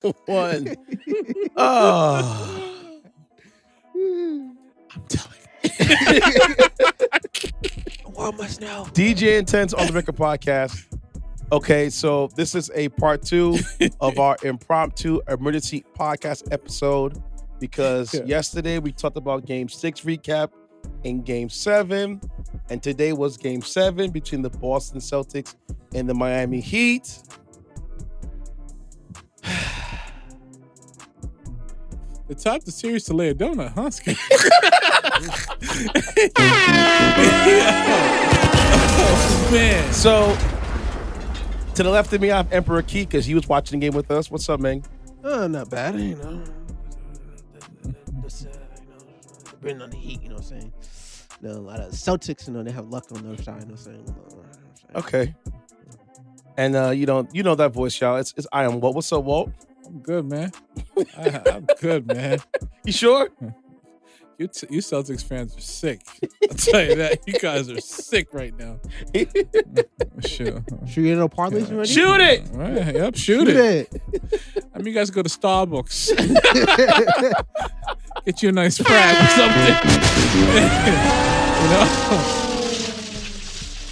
1. Oh, I'm telling you. What must know? DJ Intense on the Record Podcast. Okay, so this is a part 2 of our impromptu emergency podcast episode because yesterday we talked about Game 6 recap and Game 7, and today was Game 7 between the Boston Celtics and the Miami Heat. The top the series to lay a donut, huh? Oh, man. So, to the left of me, I have Emperor Key because he was watching the game with us. What's up, man? Not bad. Bringing on the Heat, you know what I'm saying? A lot of Celtics, they have luck on their side, you know what I'm saying? Okay. And you know that voice, y'all. It's I am Walt. What's up, Walt? I'm good, man. I'm good, man. You sure? You Celtics fans are sick. I'll tell you that. You guys are sick right now. Sure. Should we get no parlays already? Shoot it! All right, yep, shoot it. I mean, you guys go to Starbucks. Get you a nice frap or something.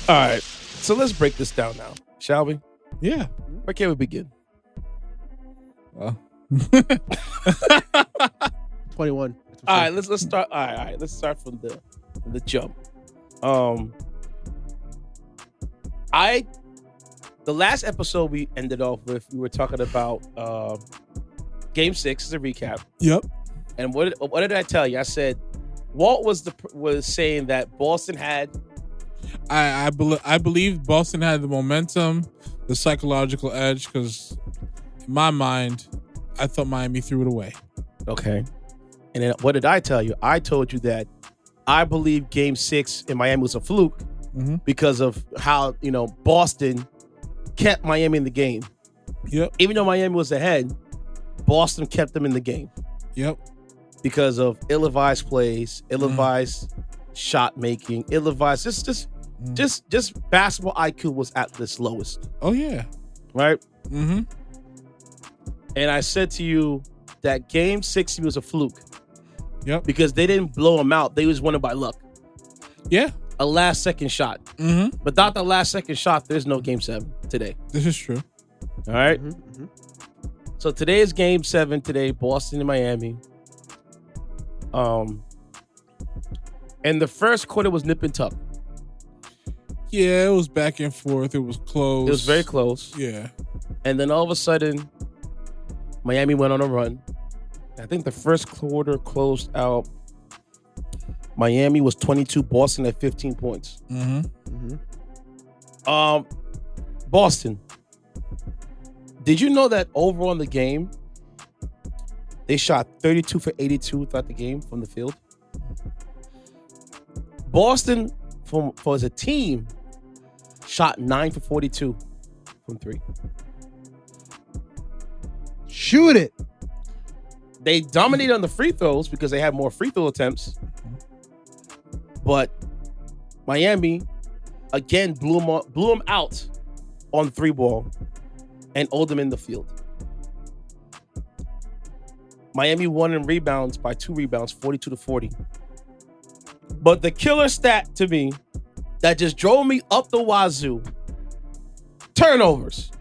All right. So let's break this down now, shall we? Yeah. Where can we begin? Well. 21. All right, let's start. All right, let's start from the jump. The last episode we ended off with, we were talking about Game 6 as a recap. Yep. And what did I tell you? I said Walt was saying that Boston had. I believe Boston had the momentum, the psychological edge, because in my mind, I thought Miami threw it away. Okay. And then what did I tell you? I told you that I believe Game 6 in Miami was a fluke because of how, Boston kept Miami in the game. Yep. Even though Miami was ahead, Boston kept them in the game. Yep. Because of ill-advised plays, ill-advised shot making, ill-advised, just basketball IQ was at its lowest. Oh yeah. Right? Mm-hmm. And I said to you that Game 6 was a fluke. Yep. Because they didn't blow them out. They was winning by luck. Yeah. A last-second shot. Mm-hmm. Without the last-second shot, there's no Game 7 today. This is true. All right? Mm-hmm. So today is Game 7 today, Boston and Miami. And the first quarter was nip and tuck. Yeah, it was back and forth. It was close. It was very close. Yeah. And then all of a sudden, Miami went on a run. I think the first quarter closed out. Miami was 22, Boston at 15 points. Mm-hmm. Boston. Did you know that overall in the game, they shot 32 for 82 throughout the game from the field? Boston, for as a team, shot 9 for 42 from 3. Shoot it. They dominated on the free throws because they had more free throw attempts. But Miami, again, blew them out on the 3-ball and owed them in the field. Miami won in rebounds by 2 rebounds, 42-40. But the killer stat to me that just drove me up the wazoo, turnovers.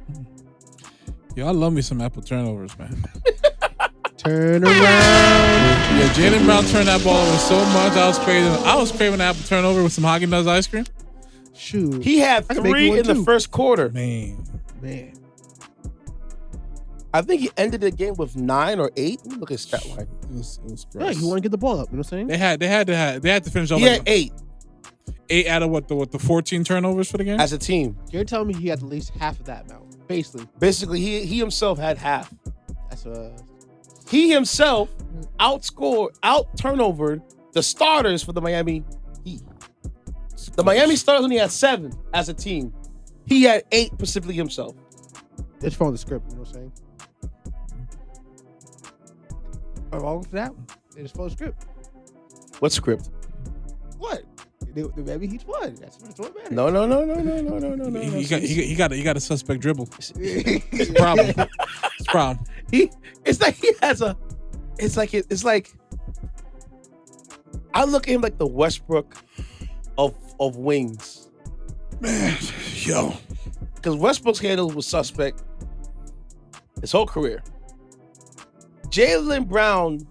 Yeah, I love me some Apple turnovers, man. Turn around. Yeah, Jaylen Brown turned that ball over so much. I was craving an apple turnover with some Haagen-Dazs ice cream. Shoot. He had 3 in the first quarter. Man. I think he ended the game with 9 or 8. Let me look at his stat line. It was Yeah, gross. you want to get the ball up, you know what I'm saying? They had to finish off. He had 8 8 out of the 14 turnovers for the game? as a team. You're telling me he had at least half of that amount, basically. Basically, he himself had half. That's He himself out-turnovered the starters for the Miami Heat. The Miami starters only had 7 as a team. He had 8 specifically himself. It's from the script, you know what I'm saying? Wrong with that? They just follow the script. What script? What? The Miami Heat won. That's what matters. No. He got a suspect dribble. It's a problem. It's a problem. It's like he has a. It's like. I look at him like the Westbrook of wings. Man, yo. Because Westbrook's handle was suspect his whole career. Jaylen Brown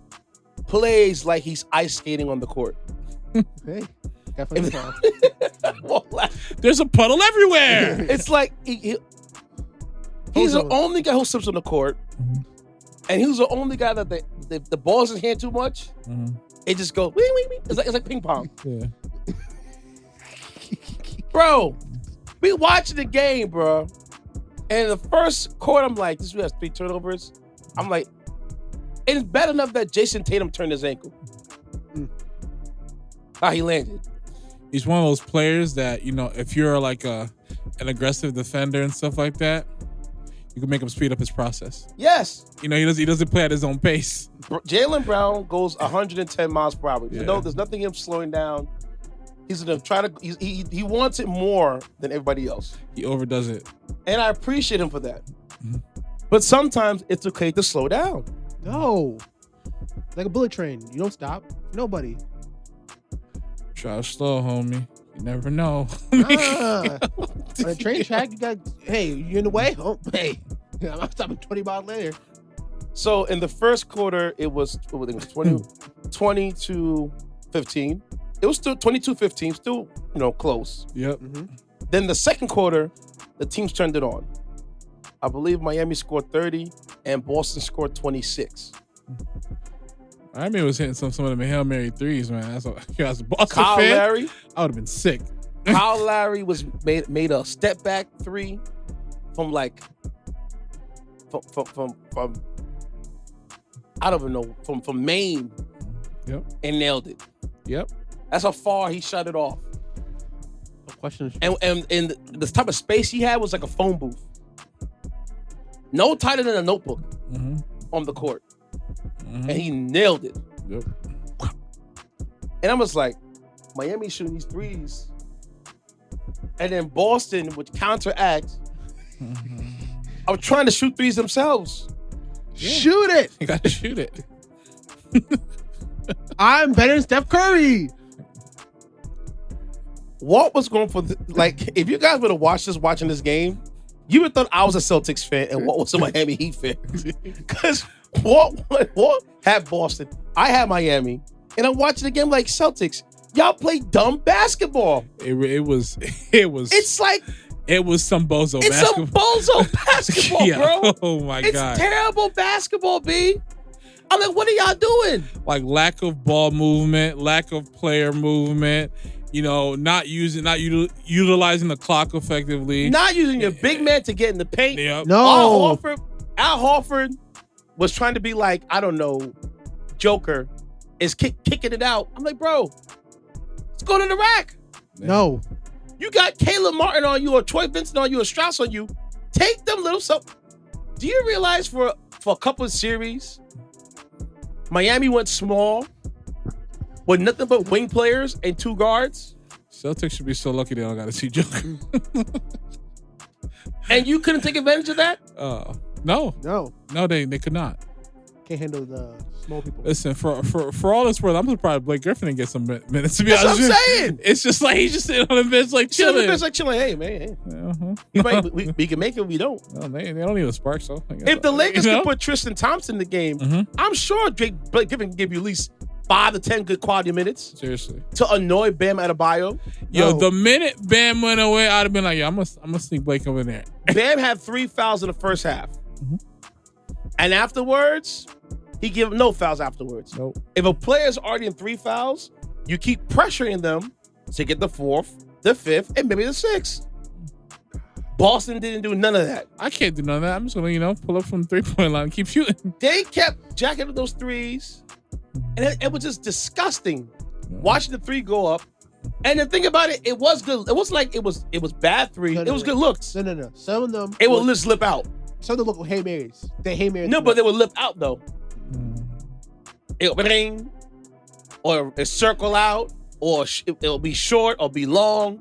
plays like he's ice skating on the court. Hey, definitely. There's a puddle everywhere. It's like he's the only guy who slips on the court, and he's the only guy that the ball's in his hand too much. It just goes wee, wee, wee. It's like ping pong. Yeah. Bro, we watching the game, bro. And in the first quarter, I'm like, this has 3 turnovers. I'm like, it's bad enough that Jason Tatum turned his ankle. How he landed. He's one of those players that, if you're like an aggressive defender and stuff like that, you can make him speed up his process. Yes. He doesn't play at his own pace. Jaylen Brown goes 110 miles per hour. Yeah. There's nothing him slowing down. He's gonna try to. He wants it more than everybody else. He overdoes it, and I appreciate him for that. But sometimes it's okay to slow down. No, like a bullet train, you don't stop. Nobody. Try slow, homie. You never know. On a train track, you got. Hey, you in the way? Oh, hey, I'm stopping 20 miles later. So in the first quarter, it was 20 to 15. It was still 22-15, still, close. Yep. Then the second quarter, the teams turned it on. I believe Miami scored 30 and Boston scored 26. Miami was hitting some of them Hail Mary threes, man. That's a Boston Kyle fan, Lowry. I would have been sick. Kyle Lowry was made a step back 3 from I don't even know, from Maine. Yep. And nailed it. Yep. That's how far he shot it off. No question. And the type of space he had was like a phone booth. No tighter than a notebook on the court. And he nailed it. Yep. And I was like, Miami shooting these threes. And then Boston would counteract. I was trying to shoot threes themselves. Yeah. Shoot it. You got to shoot it. I'm better than Steph Curry. Walt was going for if you guys would have watching this game, you would have thought I was a Celtics fan and Walt was a Miami Heat fan. Because Walt had Boston, I had Miami, and I'm watching the game like Celtics. Y'all play dumb basketball. It was. It's like it was some bozo it's basketball. It's some bozo basketball, Yeah. bro. Oh my it's God. It's terrible basketball, B. I'm like, what are y'all doing? Like lack of ball movement, lack of player movement. Not utilizing the clock effectively. Not using your big man to get in the paint. Yep. No. Al Horford was trying to be like, I don't know, Joker, is kicking it out. I'm like, bro, let's go to the rack. No. You got Caleb Martin on you or Troy Vincent on you or Strauss on you. Take them little something. Do you realize for a couple of series, Miami went small with nothing but wing players and 2 guards? Celtics should be so lucky they don't got to see Joker. And you couldn't take advantage of that? No, they could not. Can't handle the small people. Listen, for all it's worth, I'm surprised Blake Griffin didn't get some minutes. To be That's honest, what I'm saying. It's just like he's just sitting on the bench, like chilling. Hey man, hey. We can make it. We don't. Well, they don't need a spark. So if the Lakers can put Tristan Thompson in the game, I'm sure Blake Griffin can give you at least 5 to 10 good quality minutes. Seriously, to annoy Bam Adebayo. Yo, the minute Bam went away, I'd have been like, I'm gonna sneak Blake over there. Bam had 3 fouls in the first half, and afterwards, he gave no fouls afterwards. Nope. If a player's already in 3 fouls, you keep pressuring them to get the 4th, the 5th, and maybe the 6th. Boston didn't do none of that. I can't do none of that. I'm just gonna, pull up from the 3-point line and keep shooting. They kept jacking up those threes, and it was just disgusting watching the 3 go up. And the thing about it, it was good. It wasn't like it was bad 3. It was good looks. No. Some of them it will just slip out. Some of them look like Hail Marys. They Hail Marys. No, but they would lip out though. It'll ring, or it circle out, or it'll be short or be long.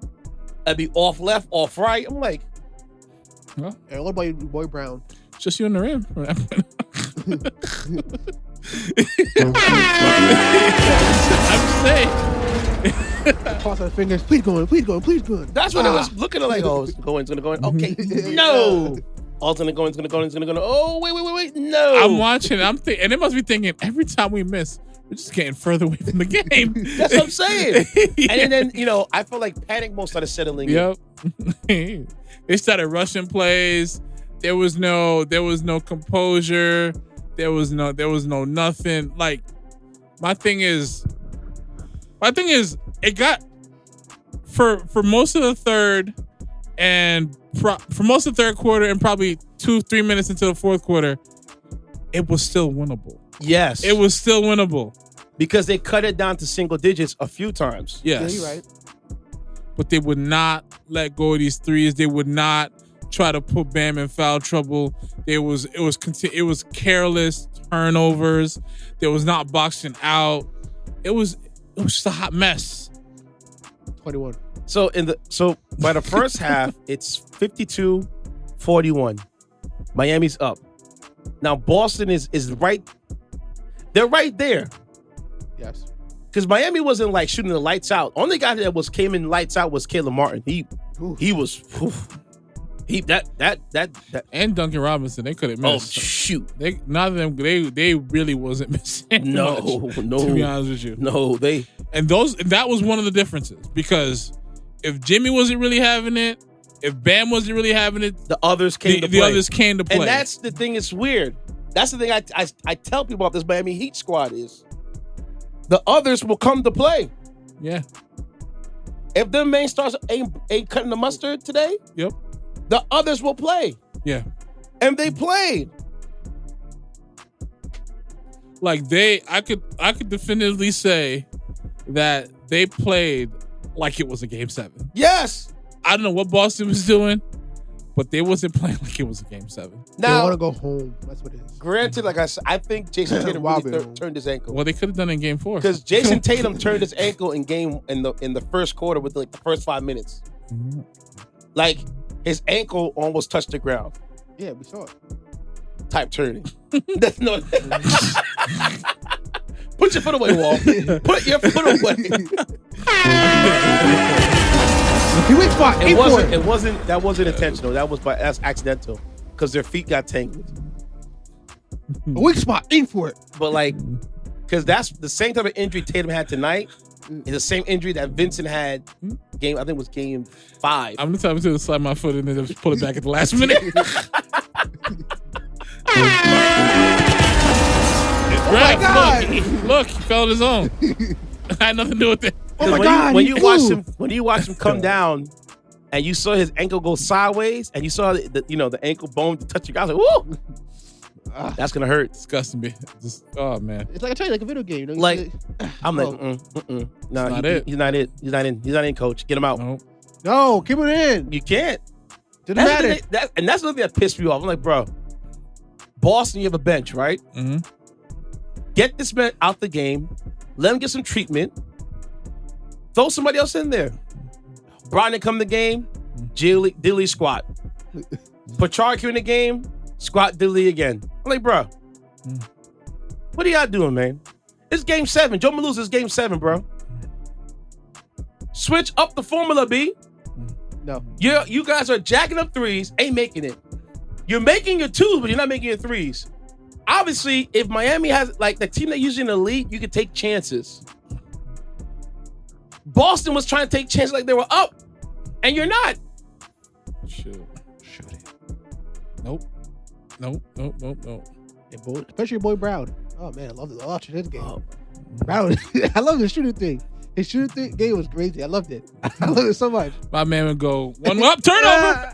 It'll be off left, off right. I'm like, hey, what about your boy Brown? Just you in the rim. I'm saying. Cross our fingers. Please go in. Please go in. Please go in. That's what it was looking like. Oh, it's going. Okay, no. Oh, it's gonna go. It's gonna go. Oh, wait. No. I'm watching. I'm thinking, and it must be thinking every time we miss, we're just getting further away from the game. That's what I'm saying. Yeah. And then I feel like panic mode started settling in. Yep. They started rushing plays. There was no composure. There was no nothing. Like my thing is it got for most of the third and for most of the third quarter and probably 2-3 minutes into the fourth quarter, it was still winnable. Yes. It was still winnable. Because they cut it down to single digits a few times. Yes. Yeah, you're right. But they would not let go of these threes. They would not try to put Bam in foul trouble. It was careless turnovers. There was not boxing out. It was just a hot mess. 21. So by the first half, it's 52-41. Miami's up. Now Boston is right. They're right there. Yes. Because Miami wasn't like shooting the lights out. Only guy that came in lights out was Caleb Martin. He was that and Duncan Robinson. They couldn't oh miss. shoot. None of them. They really wasn't missing. No. To be honest with you. No, that was one of the differences because if Jimmy wasn't really having it, if Bam wasn't really having it, the others came to play. The others came to play. And that's the thing. It's weird. That's the thing I tell people about this Miami Heat squad is the others will come to play. Yeah. If their main stars ain't cutting the mustard today, yep, the others will play. Yeah. And they played. Like I could definitively say that they played like it was a game 7. Yes. I don't know what Boston was doing, but they wasn't playing like it was a game 7. Now, they want to go home. That's what it is. Granted, like I said, I think Jason Tatum really turned his ankle. Well, they could have done it in game 4. Because Jason Tatum turned his ankle in the first quarter with like the first 5 minutes. Mm-hmm. Like his ankle almost touched the ground. Yeah, we saw it. Type turning. That's no. Put your foot away, Wall. Put your foot away. That wasn't intentional. That's accidental. Because their feet got tangled. A weak spot. Aim for it. But like, because that's the same type of injury Tatum had tonight. Is the same injury that Vincent had. I think it was game 5. I'm the type to slide my foot in and just pull it back at the last minute. Oh my God! Look, he fell on his own. I had nothing to do with it. Oh my God! When you watch him come down, and you saw his ankle go sideways, and you saw the ankle bone touch your guy, I was like, woo! That's gonna hurt. Disgusting me. Oh man. It's like I tell you, like a video game. You know? Like I'm like, no, he's not it. He's not in. Coach, get him out. No, keep it in. You can't. Didn't matter. And that's the thing that pissed me off. I'm like, bro, Boston, you have a bench, right? Mm-hmm. Get this man out the game. Let him get some treatment. Throw somebody else in there. Brogdon come the game. Dilly squat. Pachard came in the game. Squat Dilly again. I'm like, bro, what are y'all doing, man? It's game 7. Joe Maluz is game 7, bro. Switch up the formula, B. No. You guys are jacking up threes, ain't making it. You're making your 2s, but you're not making your 3s. Obviously, if Miami has, like, the team that usually in the league, you can take chances. Boston was trying to take chances like they were up, and you're not. Shoot it. Nope. Especially your boy Brown. Oh man, I love this game. Brown, I love his shooting thing. His shooting game was crazy. I loved it. I love it so much. My man would go 1 up, turnover.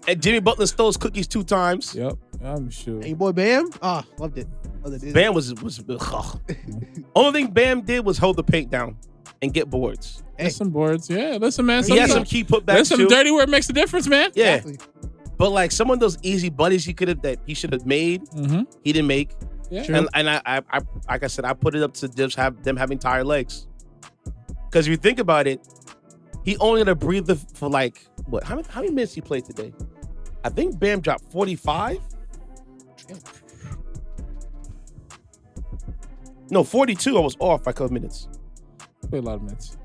And Jimmy Butler stole his cookies 2 times. Yep, I'm sure. And your boy Bam, loved it. Bam was only thing Bam did was hold the paint down and get boards. There's some boards. Yeah, listen, man. He had some key putbacks. There's some dirty where it makes a difference, man. Yeah. Exactly. But like some of those easy buddies that he should have made, he didn't make. Yeah. Sure. And I like I said, I put it up to just have them having tired legs. Because if you think about it, he only had a breather for like what? How many minutes he played today? I think Bam dropped 45. No, 42. I was off by a couple minutes. Played a lot of minutes.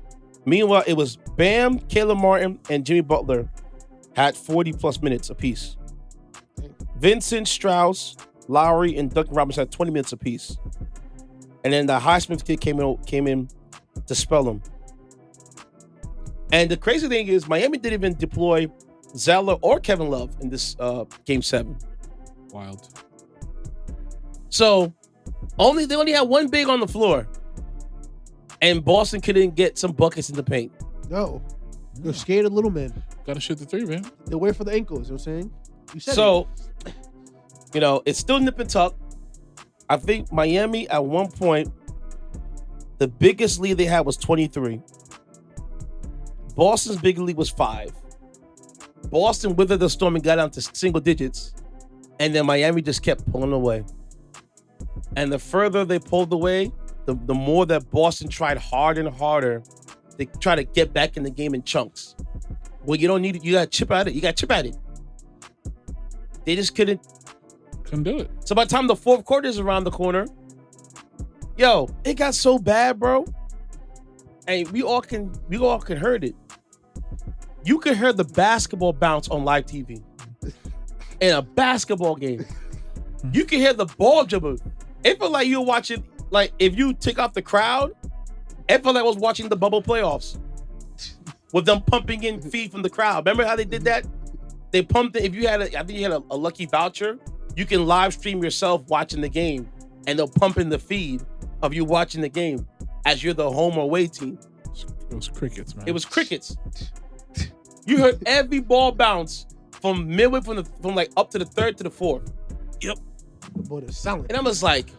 Meanwhile, it was Bam, Caleb Martin, and Jimmy Butler had 40+ minutes apiece. Vincent, Strauss, Lowry, and Duncan Robinson had 20 minutes apiece. And then the Highsmith kid came in to spell them. And the crazy thing is, Miami didn't even deploy Zeller or Kevin Love in this Game 7. Wild. So they only had one big on the floor. And Boston couldn't get some buckets in the paint. No. They're scared of little men. Gotta shoot the three, man. They wait for the ankles, you know what I'm saying? You said so, it's still nip and tuck. I think Miami at one point, the biggest lead they had was 23. Boston's big lead was 5. Boston withered the storm and got down to single digits. And then Miami just kept pulling away. And the further they pulled away, the more that Boston tried harder and harder to try to get back in the game in chunks. Well, you don't need it. You got to chip at it. You got to chip at it. They just couldn't do it. So by the time the fourth quarter is around the corner, it got so bad, bro. And we all can heard it. You can hear the basketball bounce on live TV in a basketball game. You can hear the ball dribble. It felt like you were watching, like if you took off the crowd, it felt like I was watching the bubble playoffs with them pumping in feed from the crowd. Remember how they did that? They pumped it. If you had I think you had a lucky voucher, you can live stream yourself watching the game, and they'll pump in the feed of you watching the game as you're the home or away team. It was crickets, man. It was crickets. You heard every ball bounce from midway from like up to the third to the fourth. Yep. The boy is selling. And I was like,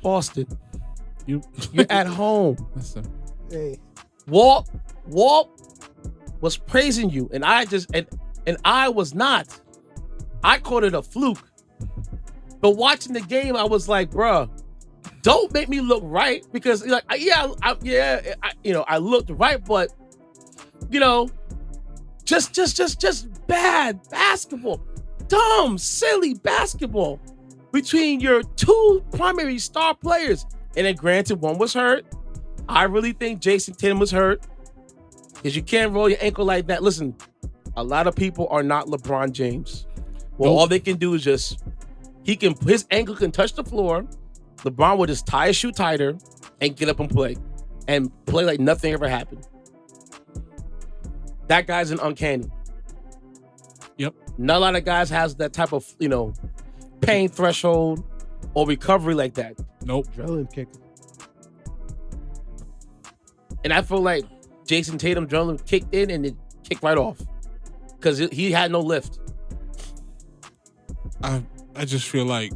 Boston, you're at home. Listen. Hey. Walt was praising you, and I just and I was not. I called it a fluke. But watching the game, I was like, bruh, don't make me look right, because like I looked right, but just bad basketball, dumb, silly basketball between your two primary star players. And then granted, one was hurt. I really think Jason Tatum was hurt, because you can't roll your ankle like that. Listen, a lot of people are not LeBron James. Well, all they can do is his ankle can touch the floor. LeBron would just tie his shoe tighter and get up and play like nothing ever happened. That guy's an uncanny. Yep. Not a lot of guys has that type of, pain threshold or recovery like that. Nope. Adrenaline kick. And I feel like Jason Tatum adrenaline kicked in and it kicked right off, because he had no lift. I just feel like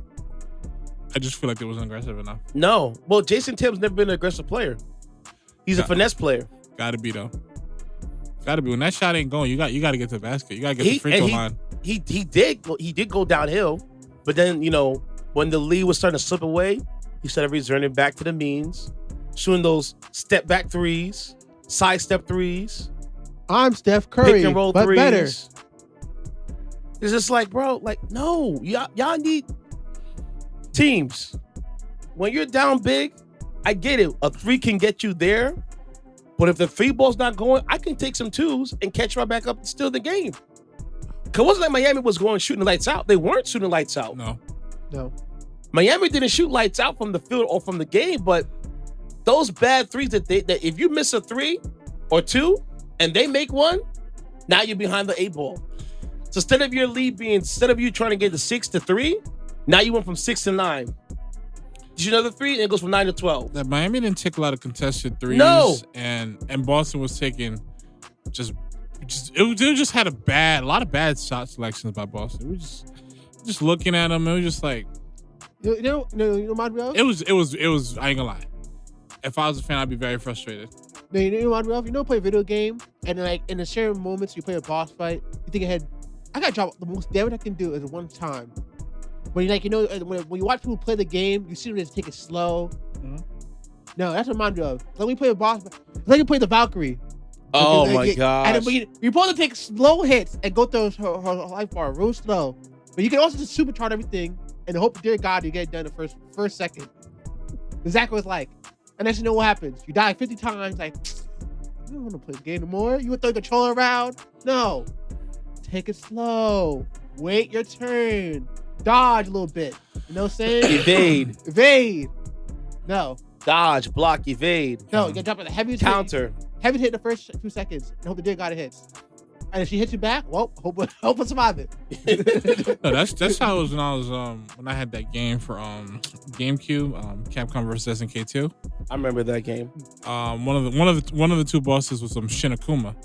it wasn't aggressive enough. No. Well, Jason Tatum's never been an aggressive player. He's a finesse player. Gotta be, though. Gotta be. When that shot ain't going, you got to get to the basket. You got to get the free throw line. He did go downhill, but then, when the lead was starting to slip away, he started returning back to the means, shooting those step back threes, side step threes. I'm Steph Curry, pick and roll but threes. better. It's just like, bro, like, no, y'all need teams. When you're down big, I get it. A three can get you there, but if the three ball's not going, I can take some twos and catch right back up and steal the game. Because it wasn't like Miami was going shooting lights out. They weren't shooting lights out. No. Miami didn't shoot lights out from the field or from the game, but those bad threes that if you miss a 3 or 2 and they make one, now you're behind the 8 ball. So instead of you trying to get the 6 to 3, now you went from 6 to 9. Did you another 3? And it goes from 9 to 12. That Miami didn't take a lot of contested threes. No. And Boston was taking they just had a lot of bad shot selections by Boston. We just looking at them, it was just like, you know what it was. I ain't gonna lie. If I was a fan, I'd be very frustrated. No, you know what, play a video game, and like in the certain moments you play a boss fight, you think ahead, I gotta drop the most damage I can do is one time. When when you watch people play the game, you see them just take it slow. Mm-hmm. No, that's what reminds me of. Like we play a boss, it's like you play the Valkyrie. Oh my gosh. And then you're supposed to take slow hits and go through her life bar real slow. But you can also just supercharge everything and hope, dear God, you get it done the first second. Exactly what it's like. And then you know what happens. You die 50 times, like, I don't want to play this game anymore. You would throw the controller around? No. Take it slow. Wait your turn. Dodge a little bit. You know what I'm saying? Evade. No. Dodge, block, evade. No, you gotta drop it the heaviest counter. Hit. Heavy hit the first 2 seconds and hope the dead guy hits. And if she hits you back, well, hope I survive it. No, that's how it was when I had that game for GameCube, Capcom vs SNK 2. I remember that game. One of the two bosses was some Shinakuma.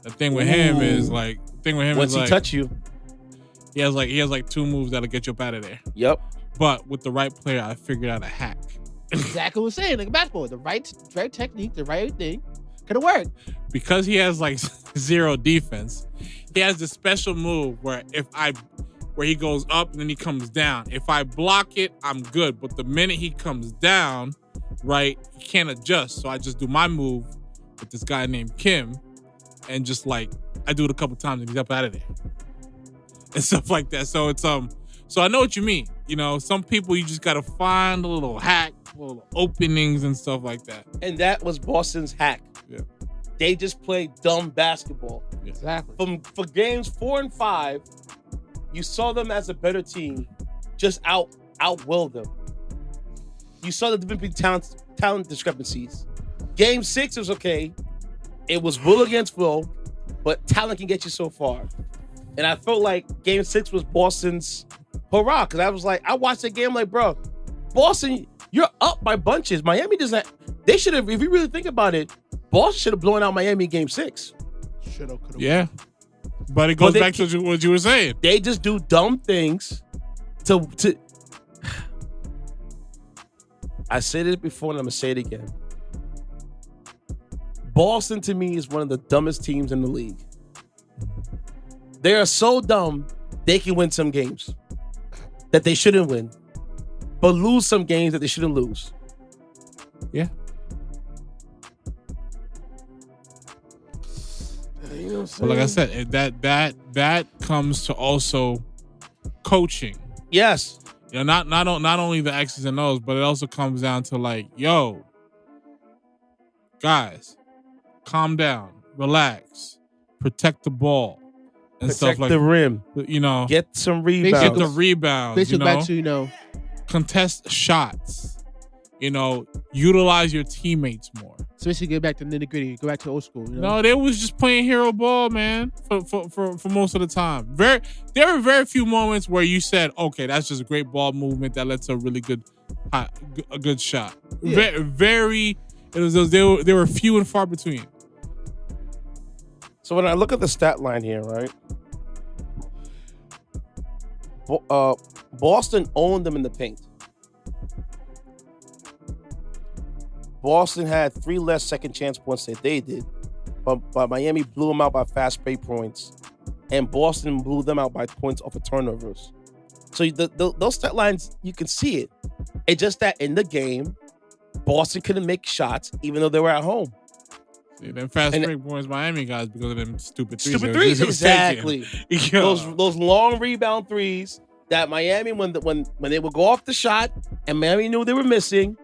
The thing with him is like once he touch you, he has like 2 moves that'll get you up out of there. Yep. But with the right player, I figured out a hack. Exactly what I'm saying, like basketball, the right technique, the right thing. Could have worked. Because he has like 0 defense, he has this special move where he goes up and then he comes down. If I block it, I'm good. But the minute he comes down, right, he can't adjust. So I just do my move with this guy named Kim, and just like I do it a couple times and he's up out of there. And stuff like that. So it's so I know what you mean. You know, some people you just gotta find a little hack, little openings and stuff like that. And that was Boston's hack. Yeah. They just played dumb basketball. Yeah. Exactly. For games 4 and 5, you saw them as a better team, just outwill them. You saw the different talent discrepancies. Game 6 was okay. It was will against will, but talent can get you so far. And I felt like Game 6 was Boston's hurrah, because I was like, I watched the game like, bro, Boston, you're up by bunches. Miami doesn't. They should have, if you really think about it, Boston should have blown out Miami in Game 6. Should have, could have. Yeah. But it goes back to what you were saying. They just do dumb things to I said it before and I'm going to say it again. Boston, to me, is one of the dumbest teams in the league. They are so dumb, they can win some games that they shouldn't win, but lose some games that they shouldn't lose. Yeah. You know But like I said, that comes to also coaching. Yes. You know, not only the X's and O's, but it also comes down to like, yo, guys, calm down, relax, protect the ball, and stuff Protect like the rim. You know, Get some rebounds. get the rebounds. Basically, you know, back to, you know, contest shots. You know, utilize your teammates more. so basically get back to nitty gritty, go back to old school. You know? No, they was just playing hero ball, man, for most of the time. There were very few moments where you said, okay, that's just a great ball movement that led to a really good shot. Yeah. They were few and far between. So when I look at the stat line here, right? Boston owned them in the paint. Boston had 3 less second chance points than they did, but Miami blew them out by fast break points, and Boston blew them out by points off of turnovers. So those stat lines, you can see it. It's just that in the game, Boston couldn't make shots even though they were at home. See, them fast break points Miami guys because of them stupid threes. Stupid threes, exactly. Yeah. Those long rebound threes that Miami, when they would go off the shot and Miami knew they were missing,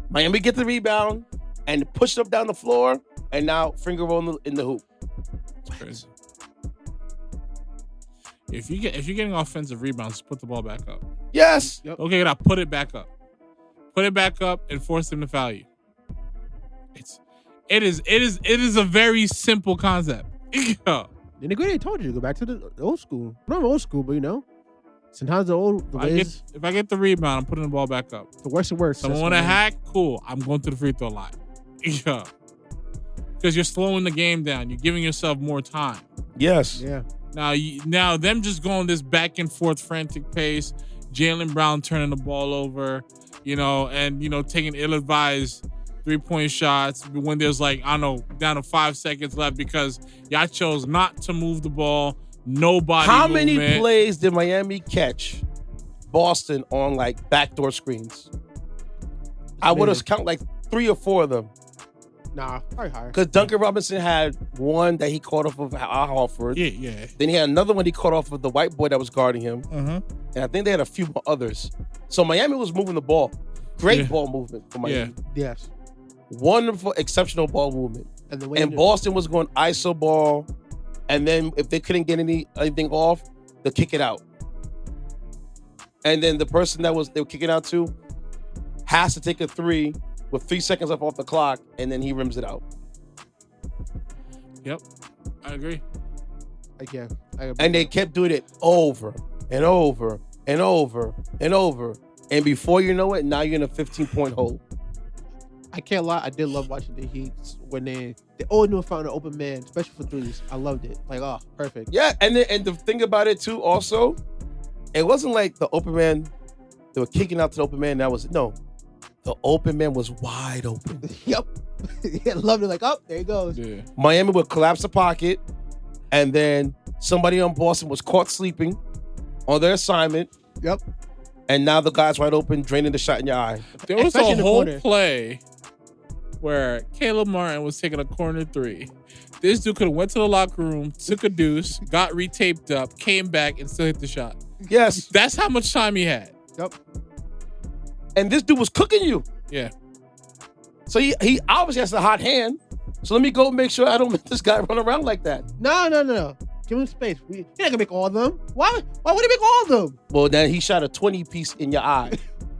Miami get the rebound and push it up down the floor, and now finger roll in the hoop. It's crazy. If you're getting offensive rebounds, put the ball back up. Yes. Yep. Okay, now put it back up. Put it back up and force them to foul you. It is a very simple concept. Yeah. Nitty gritty, I told you to go back to the old school. Not old school, but you know, sometimes If I get the rebound, I'm putting the ball back up. the worse and worse. Someone want to hack? Cool. I'm going to the free throw line. Yeah. Because you're slowing the game down. You're giving yourself more time. Yes. Yeah. Now them just going this back and forth frantic pace. Jaylen Brown turning the ball over, you know, and, you know, taking ill-advised 3-point shots when there's like, I don't know, down to 5 seconds left because y'all chose not to move the ball. Nobody How movement. many plays did Miami catch Boston on like backdoor screens? I would have counted like 3 or 4 of them. Nah, probably higher. Because Duncan Robinson had one that he caught off of Al Horford. Yeah. Then he had another one he caught off of the white boy that was guarding him. Mm-hmm. And I think they had a few more others. So Miami was moving the ball. Great ball movement for Miami. Yes. Wonderful, exceptional ball movement. And Boston was going ISO ball, and then if they couldn't get anything off, they'll kick it out. And then the person they were kicking out to has to take a 3 with 3 seconds left off the clock, and then he rims it out. Yep, I agree. And they kept doing it over and over and over and over. And before you know it, now you're in a 15-point hole. I can't lie, I did love watching the Heat when they always knew found an open man, especially for threes. I loved it. Like, oh, perfect. Yeah, and the thing about it too, also, it wasn't like the open man, they were kicking out to the open man. The open man was wide open. Yep. Yeah, loved it. Like, oh, there he goes. Yeah. Miami would collapse the pocket, and then somebody on Boston was caught sleeping on their assignment. Yep. And now the guy's wide open, draining the shot in your eye. There was Especially a in the whole corner. play where Caleb Martin was taking a corner 3. This dude could have went to the locker room, took a deuce, got retaped up, came back, and still hit the shot. Yes. That's how much time he had. Yep. And this dude was cooking you. Yeah. So he obviously has a hot hand. So let me go make sure I don't make this guy run around like that. No. Give him space. You're not gonna make all of them. Why would he make all of them? Well, then he shot a 20-piece in your eye.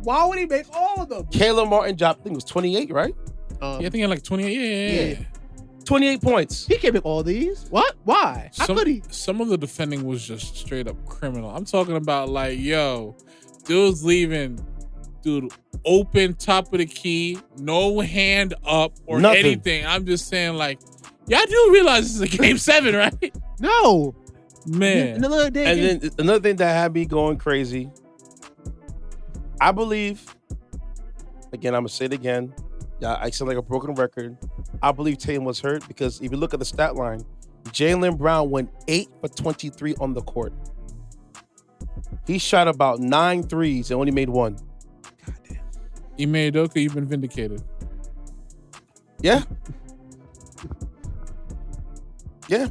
Why would he make all of them? Caleb Martin dropped, I think it was 28, right? Yeah, I think he had like 28. Yeah. 28 points. He can't make all these. What? Why? How could he? Some of the defending was just straight up criminal. I'm talking about like, yo, dude's leaving, dude, open, top of the key, no hand up or Nothing. anything. I'm just saying, like, y'all do realize this is a game 7, right? No. Man. Another day. And then another thing that had me going crazy, I believe, again, I'm going to say it again. Yeah, I sound like a broken record. I believe Tatum was hurt because if you look at the stat line, Jaylen Brown went 8 for 23 on the court. He shot about 9 threes and only made 1. Goddamn. Ime Udoka, you've been vindicated. Yeah. Yeah.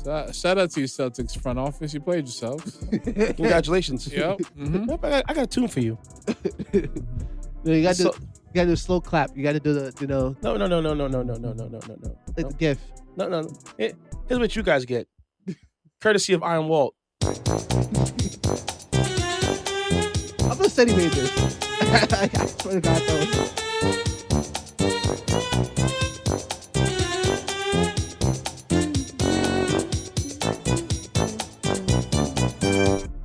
Shout out to your Celtics front office. You played yourselves. Congratulations. Yep. Mm-hmm. Yep, I got a tune for you. You gotta do a slow clap. You gotta do the, No. like the GIF. No. Here's what you guys get. Courtesy of Iron Walt. I thought said he made this. I swear to God, though.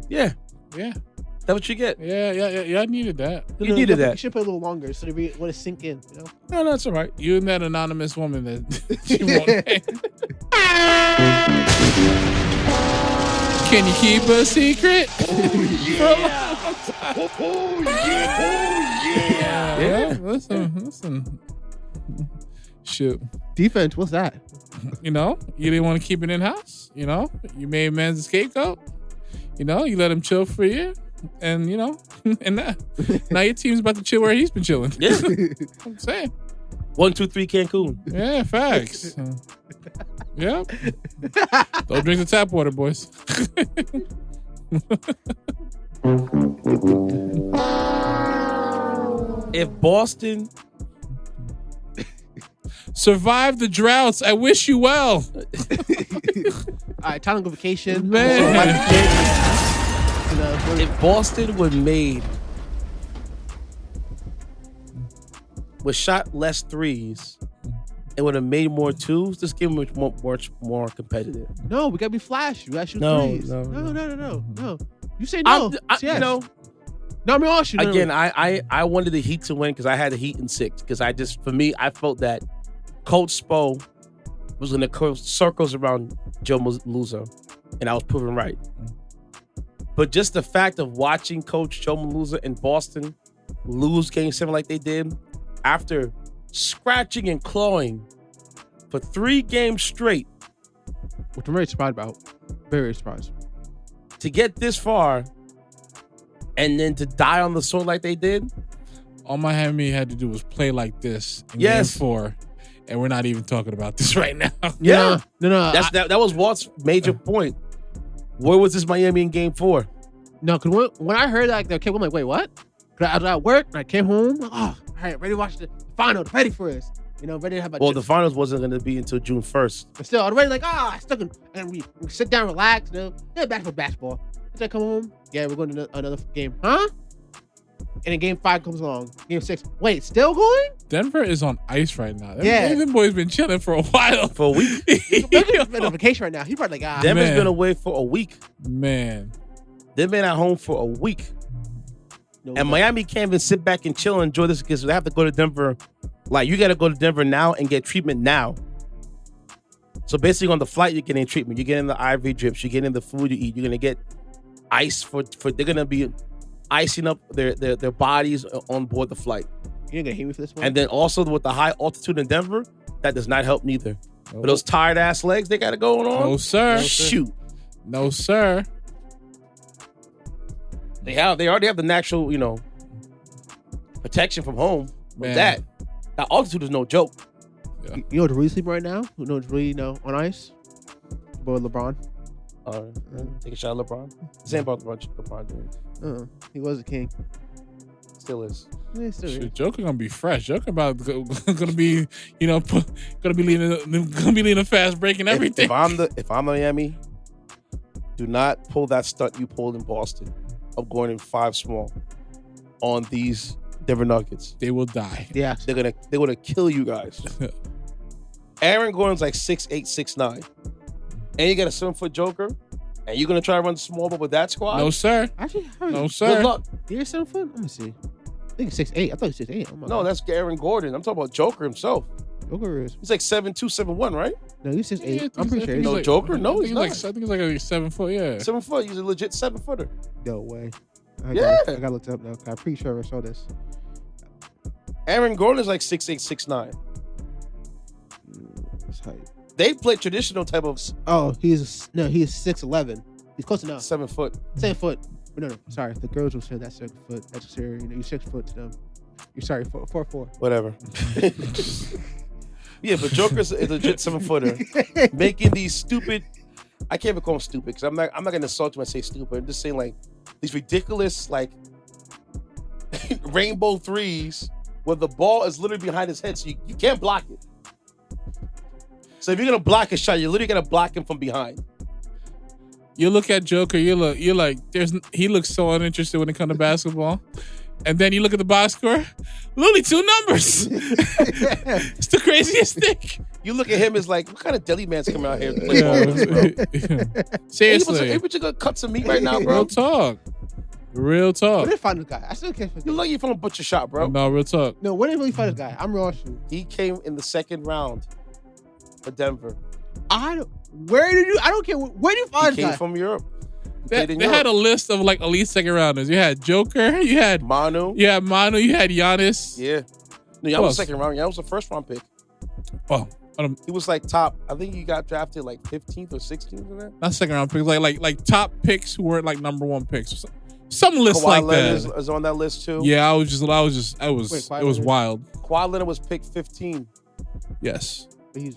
Yeah. Yeah. That's what you get. Yeah. I needed that. You needed that. You should play a little longer so they want to sink in. You know? No, it's all right. You and that anonymous woman that she won't name. Can you keep a secret? Yeah. Listen. Shoot. Defense, what's that? You didn't want to keep it in-house. You made man's a scapegoat. You let him chill for a year. And, and now your team's about to chill where he's been chilling. Yeah. I'm saying. 1, 2, 3 Cancun. Yeah, facts. Yep. Don't drink the tap water, boys. If Boston survive the droughts, I wish you well. All right, time to go vacation. Man. If Boston was shot less threes and would have made more twos, this game was much more competitive. No, we gotta be flash. We gotta shoot threes. No. You say no. Yes. No, I mean, I'll shoot. Again, I wanted the Heat to win because I had the Heat in 6. Because I felt that Coach Spo was going to curve circles around Joe Maluzzo, and I was proven right. But just the fact of watching Coach Joe Maluzzo in Boston lose Game 7 like they did, after scratching and clawing for 3 games straight, which I'm very surprised about. Very surprised. To get this far and then to die on the sword like they did. All Miami had to do was play like this in Game 4, and we're not even talking about this right now. Yeah. No. That was Walt's major point. Where was this Miami in Game 4? No, because when I heard that, okay, I'm like, wait, what? Cause I was at work and I came home. Like, all right, ready to watch the finals, ready for this. Ready to have a. Well, the finals wasn't going to be until June 1st. But still, I was ready, like, I stuck in, and we sit down, relax, back for basketball. As I come home, yeah, we're going to another game, huh? And then game 5 comes along. Game 6, wait, still going? Denver is on ice right now. Yeah. Them boys been chilling for a while. For a week. He's been on vacation right now. He probably like, Denver's been away for a week. Man. They've been at home for a week. No, and Miami can't even sit back and chill and enjoy this because they have to go to Denver. Like, you got to go to Denver now and get treatment now. So basically on the flight, you're getting treatment. You're getting the IV drips. You're getting the food you eat. You're going to get ice for they're going to be icing up their bodies on board the flight. You ain't going to hate me for this one? And then also with the high altitude in Denver, that does not help neither. Oh. But those tired ass legs they got it going on. No, sir. Shoot. No, sir. They already have the natural, protection from home. But that altitude is no joke. Yeah. You know what's really sleeping right now? Who knows really, on ice? Boy, LeBron. Take a shot at LeBron. Same about LeBron James. He was a king. Still is. Yeah, still is. Joker gonna be fresh. Joker gonna be, gonna be leading a fast break and everything. If I'm Miami, do not pull that stunt you pulled in Boston of going in 5 small on these Denver Nuggets. They will die. Yeah, they're gonna kill you guys. Aaron Gordon's like 6'8", 6'9", and you got a 7-foot Joker, and you're gonna try to run the small ball with that squad? No, sir. Actually, no, sir. Good luck. You're 7 foot. Let me see. I think he's 6'8". I thought he was 6'8". No, that's Aaron Gordon. I'm talking about Joker himself. Joker is. He's like 7'2", 7'1", right? No, he's 6'8". Yeah, I'm pretty sure. he's No, like, Joker? No, he's not. I think he's like a 7 foot. Yeah. 7 foot. He's a legit 7-footer. No way. I gotta look it up now. I'm pretty sure I saw this. Aaron Gordon is like 6'8", 6'9". That's height. They play traditional type of. Oh, he's 6'11". He's close enough. 7 foot. 7 foot. No. Sorry, the girls will say that's 7 foot. That's serious. You're 6 foot to them. You're sorry, 4'4". Whatever. Yeah, but Joker's a legit 7-footer, making these stupid. I can't even call him stupid because I'm not gonna insult you when I say stupid. I'm just saying like these ridiculous like rainbow threes where the ball is literally behind his head, so you can't block it. So if you're gonna block a shot, you're literally gonna block him from behind. You look at Joker, you're like, he looks so uninterested when it comes to basketball. And then you look at the box score, literally 2 numbers. It's the craziest thing. You look at him as like, what kind of deli man's coming out here to play ball with this, bro? Seriously. Hey, but you gonna cut some meat right now, bro? Real talk. Where did they find this guy? I still can't find You lucky from a butcher shop, bro. No, real talk. No, where did they really find this guy? I'm raw shoot. He came in the 2nd round for Denver. I don't care. Where did you find He this came guy? from Europe. They had a list of like elite 2nd rounders. You had Joker, you had Manu. you had Giannis. Yeah. No, Giannis was 2nd round. Giannis was a 1st round pick. Oh, he was like top. I think he got drafted like 15th or 16th in there. not 2nd round picks, like top picks who weren't like number 1 picks. Some list Kawhi like Leonard that. is on that list too. Yeah, it was Wait, wild. Kawhi Leonard was picked 15. Yes. Okay.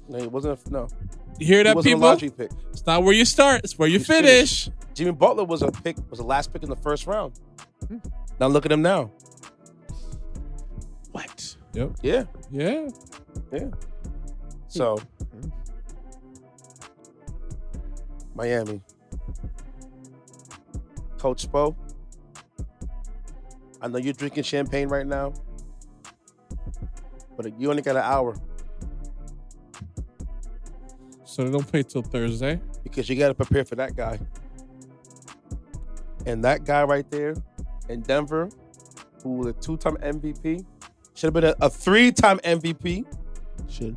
No, he wasn't. No. You hear He that, wasn't a people? lottery pick. It's not where you start. It's where you finish. Jimmy Butler was a last pick in the 1st round. Now look at him now. What? Yep. Yeah. Yeah. Yeah. So, Miami. Coach Spo, I know you're drinking champagne right now, but you only got an hour So they don't play till Thursday. because you got to prepare for that guy. And that guy right there in Denver, who was a 2-time MVP, should have been a 3-time MVP. Should.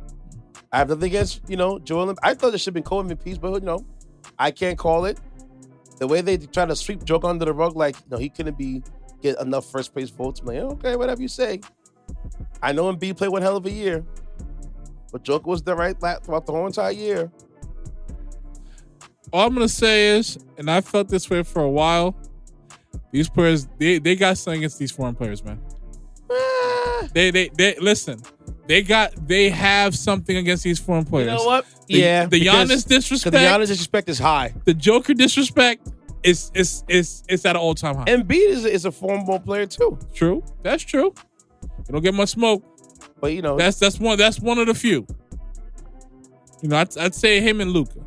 I have nothing against, Joel. I thought there should have been co-MVPs, but, I can't call it. The way they try to sweep Joker under the rug, like, he couldn't get enough first place votes. I'm like, okay, whatever you say. I know Embiid played one hell of a year, but Joker was the right throughout the whole entire year. All I'm gonna say is, and I felt this way for a while, these players, they got something against these foreign players, man. They listen. They have something against these foreign players. You know what? The Giannis disrespect. Because the Giannis disrespect is high. The Joker disrespect. it's at an all-time high. Embiid is a former ball player too. True. That's true. You don't get much smoke. But you know, that's one of the few. You know, I'd say him and Luka.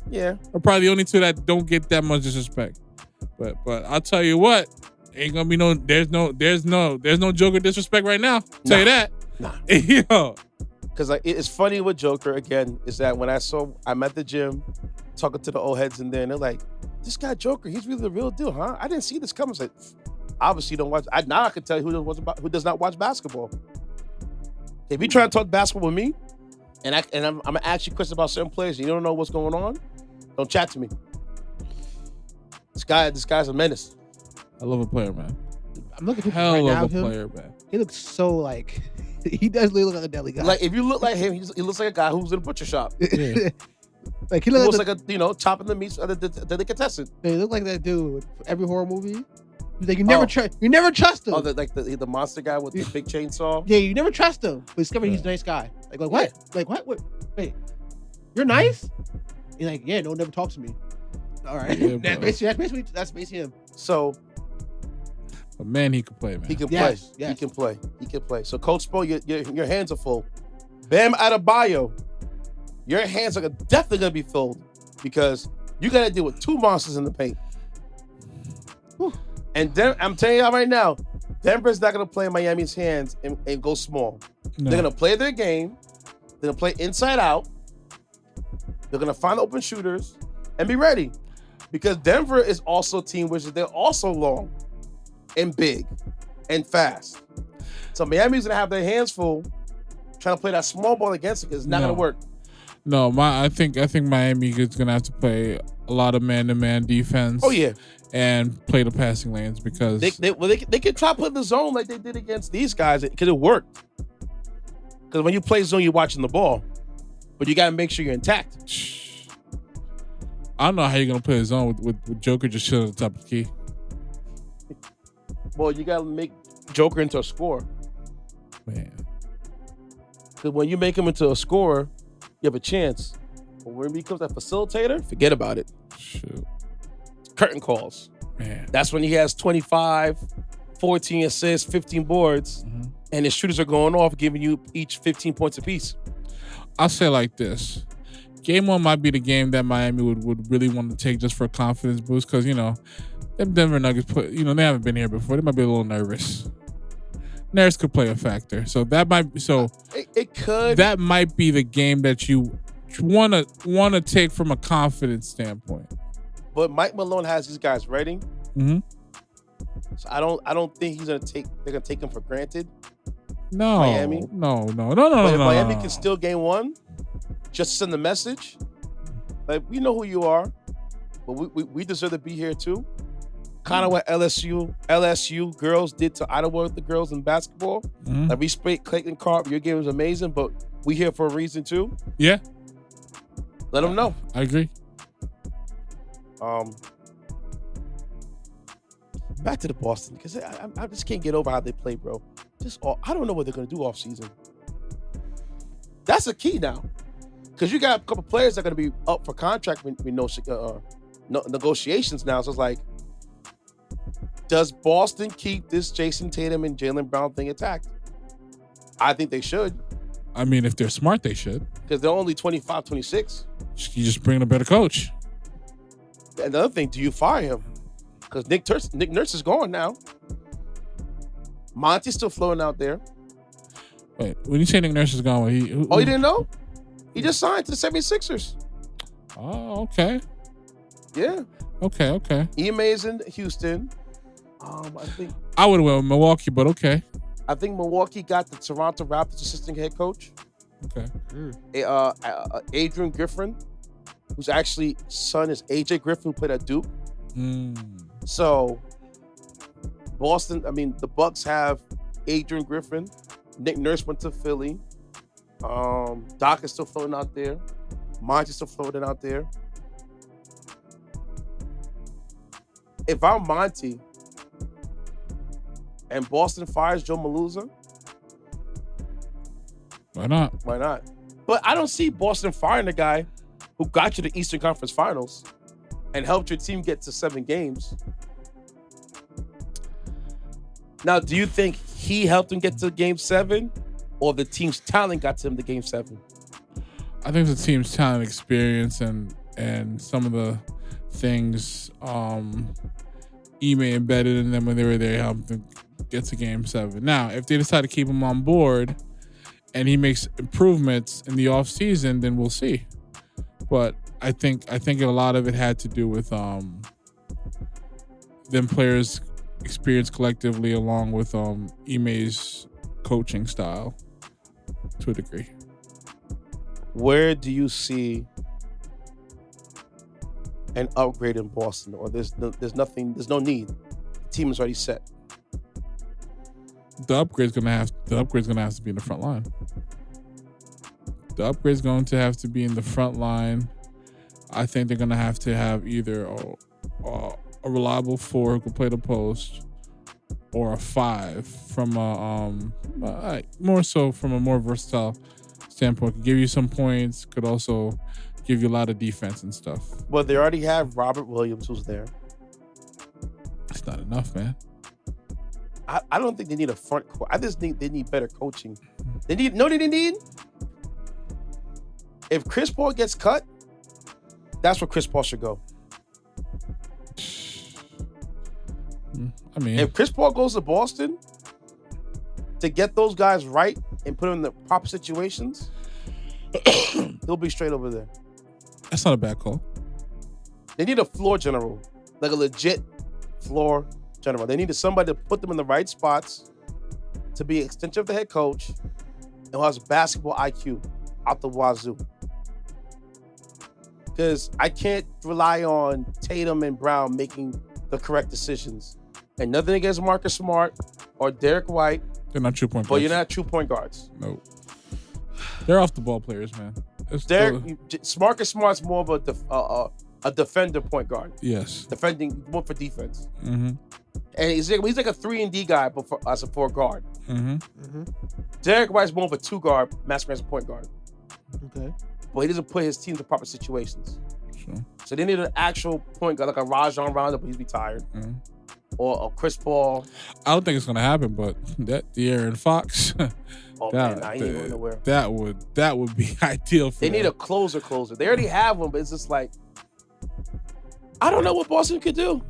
Yeah. Are probably the only two that don't get that much disrespect. But I'll tell you what, ain't gonna be there's no Joker disrespect right now. Tell you that. Nah. Yo. Because like it's funny with Joker again is that when I'm at the gym talking to the old heads in there and they're like, this guy Joker, he's really the real deal, huh? I didn't see this coming. It's like, obviously you don't watch. Now I can tell you who does not watch basketball. If you try to talk basketball with me, and I'm gonna ask you questions about certain players, and you don't know what's going on, don't chat to me. This guy's a menace. I love a player, man. I'm looking at him Hell right now. of a player, man. He looks so like he does really look like a deli guy. Like if you look like him, he looks like a guy who's in a butcher shop. Yeah. Like he He looks looks like a chopping the meats of the delicatessen. He look like that dude for every horror movie. Like you never trust him. Oh, the monster guy with the big chainsaw. Yeah, you never trust him. But discover he's a nice guy. Like what? Like what? Wait, you're nice? He's like, yeah, no one never talks to me. All right, Yeah, that's basically him. So, But man, he can play, man. he can Yes, play. yes. He can play. So, Coach Spo, your hands are full. Bam Adebayo, your hands are definitely gonna be filled because you got to deal with two monsters in the paint. Whew. And then I'm telling you right now, Denver's not gonna play in Miami's hands and go small. No. They're gonna play their game. They're gonna play inside out. They're gonna find open shooters and be ready. Because Denver is also a team which they're also long and big and fast. So Miami's gonna have their hands full trying to play that small ball against it because it's not gonna work. No, I think Miami is gonna have to play a lot of man-to-man defense. Oh yeah, and play the passing lanes because they can try to put the zone like they did against these guys because it worked. Because when you play zone, you're watching the ball, but you gotta make sure you're intact. I don't know how you're gonna play a zone with Joker just chilling at the top of the key. Well, you gotta make Joker into a scorer. Man, Because when you make him into a scorer, you have a chance. But when he becomes a facilitator, forget about it. shoot, Curtain calls. man. That's when he has 25, 14 assists, 15 boards, and his shooters are going off, giving you each 15 points apiece. I'll say it like this. Game 1 might be the game that Miami would really want to take just for a confidence boost because, you know, them Denver Nuggets they haven't been here before. They might be a little nervous. Nerves could play a factor. So that might It could. that might be the game that you wanna take from a confidence standpoint. But Mike Malone has these guys ready. Mm-hmm. So I don't think they're gonna take him for granted. No, Miami? no. But if Miami can steal game 1, just send the message. Like, we know who you are, but we deserve to be here too. Kind of what LSU girls did to Iowa with the girls in basketball. Mm-hmm. Like, we sprayed Clayton Carp. Your game was amazing, but we here for a reason too. Yeah, Let them know. I agree. Back to the Boston because I just can't get over how they play, bro. I don't know what they're gonna do off season. That's a key now, because you got a couple players that are gonna be up for contract with no negotiations now. So it's like, does Boston keep this Jason Tatum and Jaylen Brown thing intact? I think they should, I mean, if they're smart, they should. because they're only 25, 26. You just bring in a better coach. Another thing, do you fire him? Because Nick Nurse is gone now. Monty's still floating out there. Wait, when you say Nick Nurse is gone, You didn't know? He just signed to the 76ers. Oh, okay. Yeah. Okay. Ime is in Houston. I would have went with Milwaukee, but okay. I think Milwaukee got the Toronto Raptors assistant head coach. Okay. Adrian Griffin, whose actually son is AJ Griffin, who played at Duke. So Boston, the Bucks have Adrian Griffin. Nick Nurse went to Philly. Doc is still floating out there. Monty's still floating out there. If I'm Monty and Boston fires Joe Maluza, Why not? why not? But I don't see Boston firing the guy who got you to Eastern Conference Finals. and helped your team get to 7 games. Now, do you think he helped him get to Game 7, or the team's talent got to him to Game 7? I think the team's talent, experience, and some of the things Ime embedded in them when they were there helped them get to Game 7. Now, if they decide to keep him on board and he makes improvements in the offseason, then we'll see. But I think a lot of it had to do with them players' experience collectively, along with Ime's coaching style to a degree. Where do you see an upgrade in Boston, or there's no need? The team is already set. The upgrade's gonna have to be in the front line. The upgrade's going to have to be in the front line. I think they're gonna have to have either a reliable 4 who can play the post, or a 5 from more so from a more versatile standpoint. Could give you some points, could also give you a lot of defense and stuff. Well, they already have Robert Williams, who's there. It's not enough, man. I don't think they need a front court. I just think they need better coaching. They need. If Chris Paul gets cut, that's where Chris Paul should go. I mean, if Chris Paul goes to Boston to get those guys right and put them in the proper situations, he'll be straight over there. That's not a bad call. They need a floor general, like a legit floor general. They needed somebody to put them in the right spots, to be an extension of the head coach, and who has basketball IQ out the wazoo. Because I can't rely on Tatum and Brown making the correct decisions. And nothing against Marcus Smart or Derek White. They're not true point guards. But you're not true point guards. No. They're off the ball players, man. Marcus Smart's more of a defender point guard. Yes. Defending, more for defense. Mm-hmm. And he's like a 3-and-D guy, but as a 4 guard. Mm-hmm. Mm-hmm. Derek White's more of a 2 guard, masquerades as a point guard. Okay. But he doesn't put his team in the proper situations. Sure. So they need an actual point guard, like a Rajon Rondo, but he's retired. Mm-hmm. Or a Chris Paul. I don't think it's gonna happen, but that De'Aaron Fox, oh man, he ain't going nowhere. That would be ideal for them. They need a closer. They already have one, but it's just like, I don't know what Boston could do.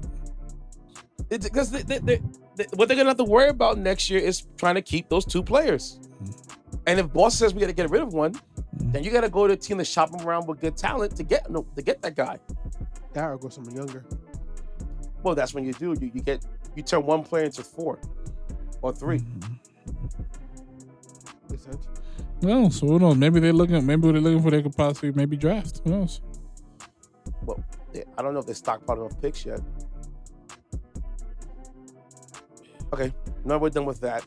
Because what they're gonna have to worry about next year is trying to keep those 2 players. Mm-hmm. And if Boston says we got to get rid of one, then you got to go to a team that's shopping around with good talent to get that guy. That or go someone younger. Well, that's when you do. You turn 1 player into 4 or 3. Makes sense. No, so who knows? Maybe they're looking for they could possibly maybe draft. Who knows? Well, I don't know if they stockpiled enough picks yet. Okay, now we're done with that.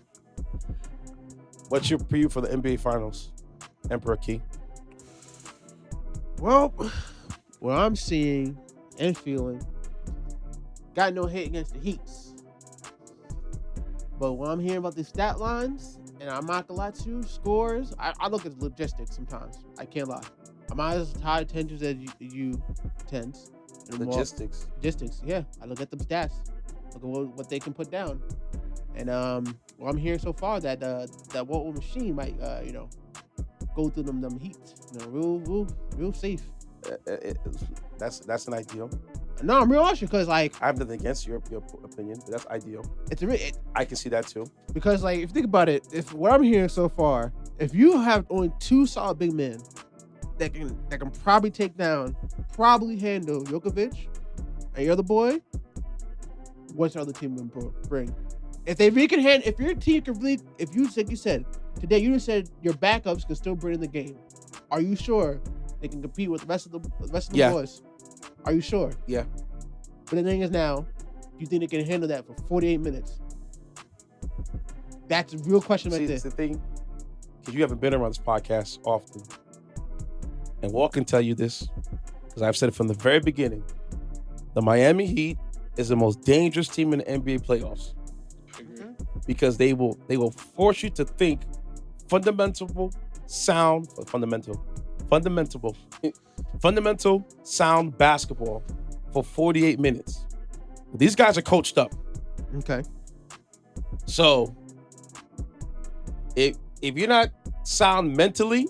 What's your preview for the NBA Finals, Emperor Key? Well, what I'm seeing and feeling, got no hate against the Heats. But when I'm hearing about these stat lines, and I'm not gonna lie to you, scores, I look at logistics sometimes. I can't lie. I'm not as high attention as you tend. Logistics, yeah. I look at them stats. Look at what they can put down. And what I'm hearing so far that Walton machine might go through them Heats, real safe. That's an ideal. No, I'm real honest because I have nothing against your opinion, but that's ideal. I can see that too. Because if you think about it, if what I'm hearing so far, if you have only 2 solid big men that can probably handle Jokovic and your other boy, what's the other team gonna bring? If your team can really, if you like you said today, you just said your backups can still bring in the game. Are you sure they can compete with the rest of the boys? Are you sure? Yeah. But the thing is now, you think they can handle that for 48 minutes? That's a real question right there. That's the thing, because you haven't been around this podcast often, and Walt can tell you this, because I've said it from the very beginning. The Miami Heat is the most dangerous team in the NBA playoffs. Because they will force you to think fundamental, sound basketball for 48 minutes. These guys are coached up. Okay. So if you're not sound mentally,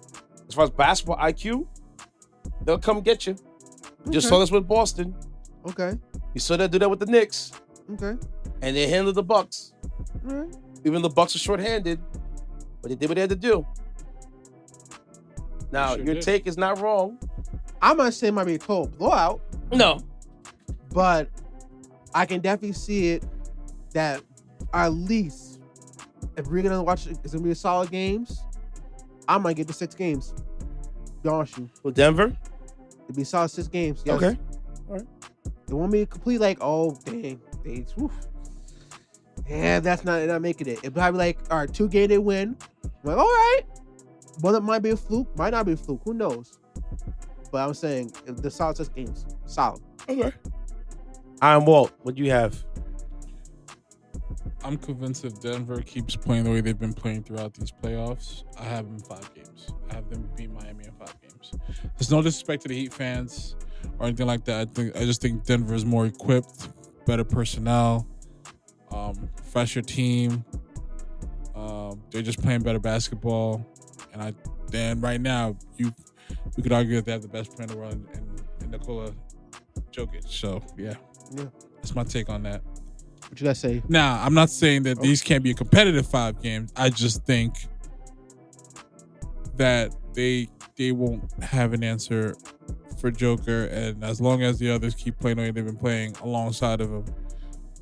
as far as basketball IQ, they'll come get you. Just saw this with Boston. Okay. You saw them do that with the Knicks. Okay. And they handled the Bucks. All right. Even the Bucks are shorthanded, but they did what they had to do. Now, your take is not wrong. I'm not saying it might be a total blowout. No. But I can definitely see it that at least if we're gonna watch it's gonna be a solid games, I might get to 6 games. Be honest with you. With Denver? It'd be solid 6 games. Yes. Okay. All right. It won't be complete like, oh dang, yeah, that's not making it. It'd probably like, all right, 2 games they win. I'm like, all right. But it might be a fluke, might not be a fluke. Who knows? But I'm saying if the solid 6 games, solid. Okay. I'm Walt. What do you have? I'm convinced if Denver keeps playing the way they've been playing throughout these playoffs, I have them in 5 games. I have them beat Miami in 5 games. There's no disrespect to the Heat fans or anything like that. I just think Denver is more equipped, better personnel, fresher team. They're just playing better basketball, and right now we could argue that they have the best player in the world in Nikola Jokic. So yeah, that's my take on that. What you guys say? Now, I'm not saying that these can't be a competitive 5 games. I just think that they won't have an answer for Joker, and as long as the others keep playing the way they've been playing alongside of him,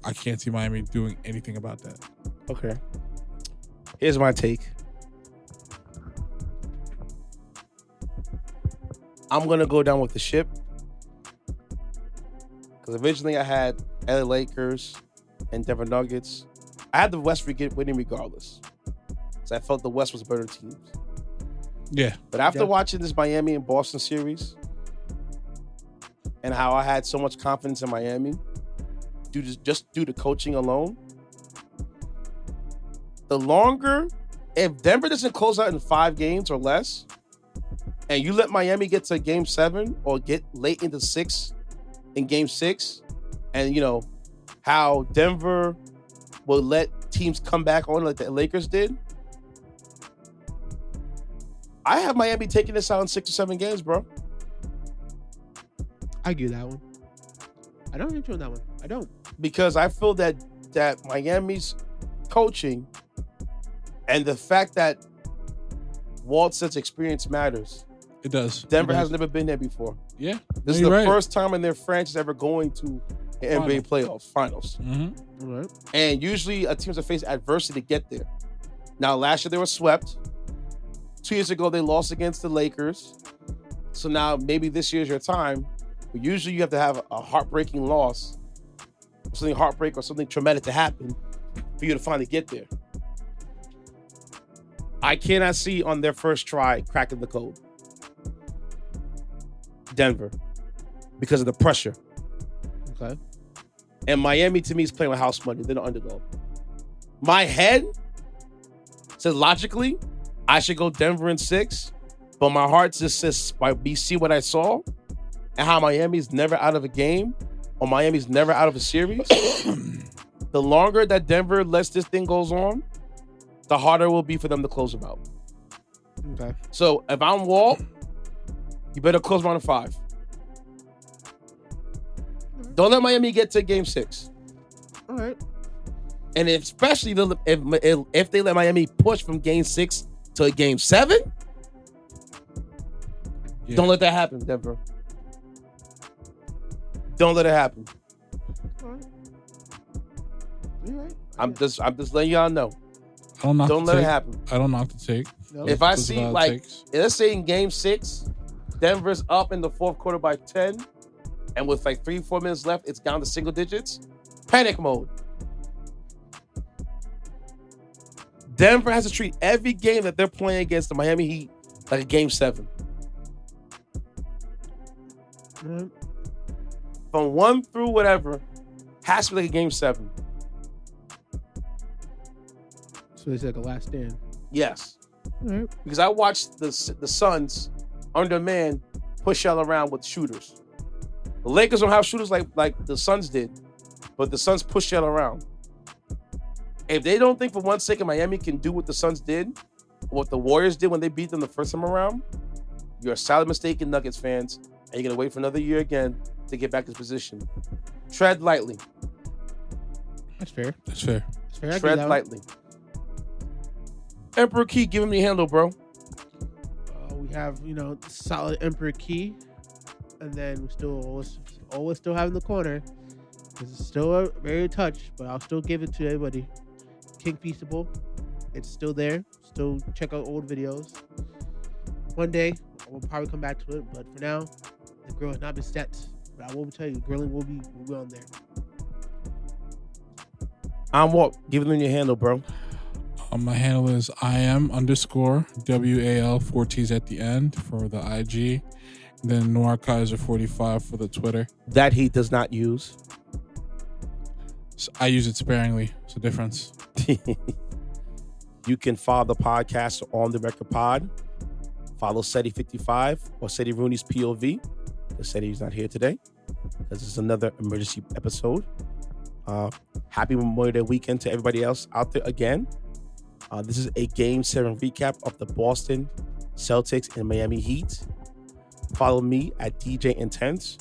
I can't see Miami doing anything about that. Okay. Here's my take. I'm going to go down with the ship. Because originally I had LA Lakers and Denver Nuggets. I had the West winning regardless. So I felt the West was better teams. Yeah. But after watching this Miami and Boston series and how I had so much confidence in Miami due to coaching alone, the longer, if Denver doesn't close out in 5 games or less, and you let Miami get to game 7 or get late into 6 in game 6, and you know how Denver will let teams come back on like the Lakers did, I have Miami taking this out in 6 or 7 games, bro. I give that one. I don't agree on that one. I don't. Because I feel that Miami's coaching and the fact that Walt says experience matters. It does. Denver has never been there before. Yeah. This is the first time in their franchise ever going to an NBA playoffs, finals. Mm-hmm. All right. And usually teams have faced adversity to get there. Now, last year they were swept. 2 years ago, they lost against the Lakers. So now maybe this year's your time. But usually you have to have a heartbreaking loss, something heartbreak or something traumatic to happen for you to finally get there. I cannot see on their first try cracking the code. Denver, because of the pressure. Okay. And Miami, to me, is playing with house money. They're the underdog. My head says logically, I should go Denver in 6, but my heart just says by BC what I saw and how Miami's never out of a game or Miami's never out of a series. The longer that Denver lets this thing goes on, the harder it will be for them to close them out. Okay. So if I'm Walt, you better close them out in 5. Don't let Miami get to game 6. All right. And especially if they let Miami push from game 6 to a game 7, don't let that happen, Denver. Don't let it happen. All right. All right. I'm just letting y'all know. Don't let it happen. I don't knock the take. No. If I see let's say in game 6, Denver's up in the 4th quarter by 10, and with like 3-4 minutes left, it's down to single digits. Panic mode. Denver has to treat every game that they're playing against the Miami Heat like a game 7. Mm-hmm. From 1 through whatever, has to be like a game 7. So it's like a last stand. Yes. All right. Because I watched the Suns under man push y'all around with shooters. The Lakers don't have shooters like the Suns did, but the Suns push y'all around. If they don't think for 1 second Miami can do what the Suns did, what the Warriors did when they beat them the first time around, you're a solid mistaken Nuggets fans, and you're gonna wait for another year again to get back to position. Tread lightly. That's fair. That's fair. That's fair. Tread lightly. Emperor Key, give him your handle, bro. We have, solid Emperor Key, and then we still always still have in the corner. It's still very touch, but I'll still give it to everybody. King Feastable, it's still there. Still check out old videos. One day, I will probably come back to it, but for now, the grill has not been set. But I will tell you, grilling will be on there. I'm what? Give them your handle, bro. My handle is IM_WAL 4 T's at the end for the IG. Then Noir Kaiser 45 for the Twitter. That he does not use. So I use it sparingly. It's a difference. You can follow the podcast on the Record Pod. Follow SETI55 or SETI Rooney's POV. Because SETI's not here today. This is another emergency episode. Happy Memorial Day weekend to everybody else out there again. This is a Game 7 recap of the Boston Celtics and Miami Heat. Follow me at DJ Intense.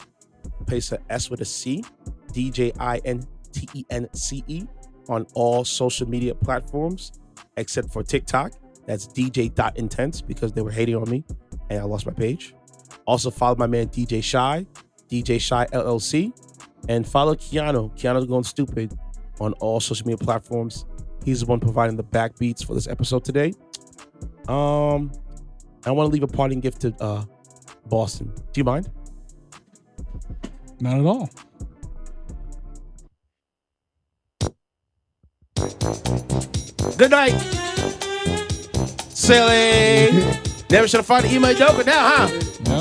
Place a S with a C. DJINTENCE on all social media platforms except for TikTok. That's DJ.intense because they were hating on me and I lost my page. Also follow my man DJ Shy LLC. And follow Keanu. Keanu's Going Stupid on all social media platforms. He's the one providing the backbeats for this episode today. I want to leave a parting gift to Boston. Do you mind? Not at all. Good night. Silly. Never should have found Ime Udoka now, huh?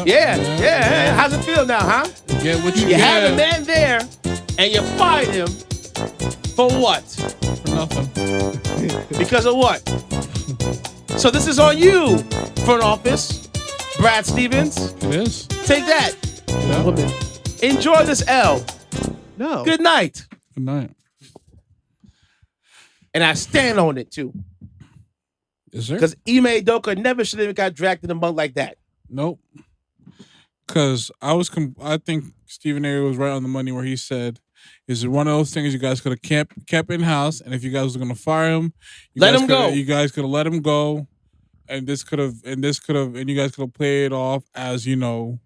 Yep. Yeah. How's it feel now, huh? You get what you You get. have a man there, and you fired him for what? For nothing. Because of what? So this is on you, front office, Brad Stevens. It is. Take that. Yeah. Woman. Enjoy this L. No. Good night. Good night. And I stand on it too. Is there? Because Ime Udoka never should have got dragged in the mud like that. Nope. Because I think Stephen A. was right on the money where he said, "Is it one of those things you guys could have kept in house, and if you guys were going to fire him, you guys could have let him go, and you guys could have played it off as I don't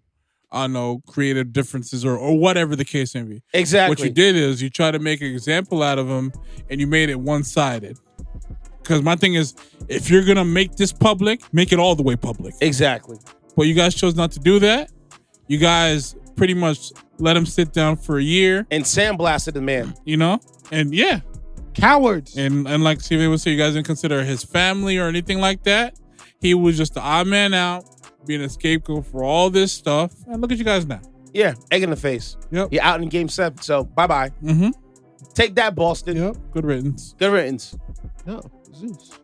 know, creative differences or whatever the case may be." Exactly. What you did is you tried to make an example out of him, and you made it one-sided. Because my thing is, if you're gonna make this public, make it all the way public. Exactly. But you guys chose not to do that. You guys pretty much let him sit down for a year. And sandblasted the man. And yeah. Cowards. And like Steve would say, you guys didn't consider his family or anything like that. He was just the odd man out, being a scapegoat for all this stuff. And look at you guys now. Yeah, egg in the face. Yep. You're out in Game 7, so bye-bye. Mm-hmm. Take that, Boston. Yep. Good riddance. Good riddance. No. Zeus.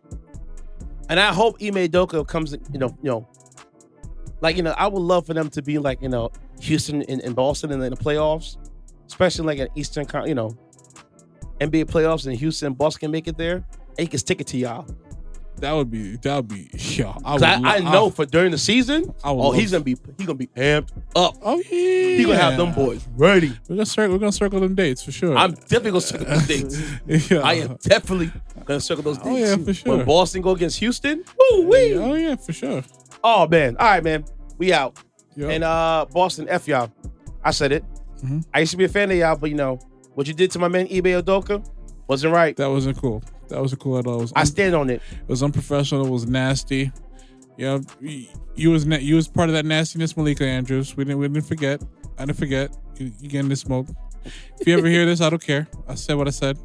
And I hope Ime Udoka comes, I would love for them to be like, Houston and Boston in the playoffs, especially like an Eastern, NBA playoffs and Houston and Boston can make it there, and he can stick it to y'all. That would be, yeah. I know for during the season, he's gonna be amped up. Oh yeah. He's gonna have them boys ready. We're gonna circle them dates for sure. I'm definitely gonna circle those dates. Yeah. I am definitely gonna circle those dates. Oh yeah, for sure. When Boston go against Houston, woo-wee. Oh yeah, for sure. Oh man, all right, man, we out. Yep. And Boston, F y'all. I said it. Mm-hmm. I used to be a fan of y'all, but what you did to my man Ime Udoka wasn't right. That wasn't cool. That wasn't cool at all. I stand on it. It was unprofessional. It was nasty. Yeah, you was part of that nastiness, Malika Andrews. We didn't forget. I didn't forget. You getting this smoke. If you ever hear this, I don't care. I said what I said,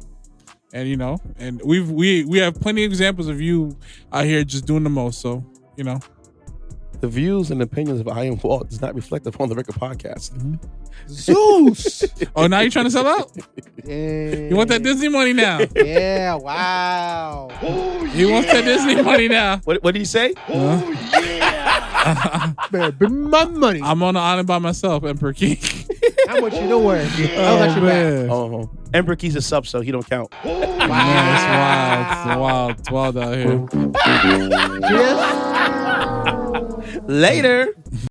and and we have plenty of examples of you out here just doing the most. So The views and opinions of I Am Walt does not reflect upon the Record Podcast. Mm-hmm. Zeus. Oh, now you're trying to sell out? Yeah. You want that Disney money now? Yeah. Wow. He wants that Disney money now. What did he say? Man, bring my money. I'm on the island by myself, Emperor King. I'm I want you. Don't worry. I got your back. Oh, and Bricky's a sub, so he don't count. Man, it's wild. It's wild out here. Yes. Later.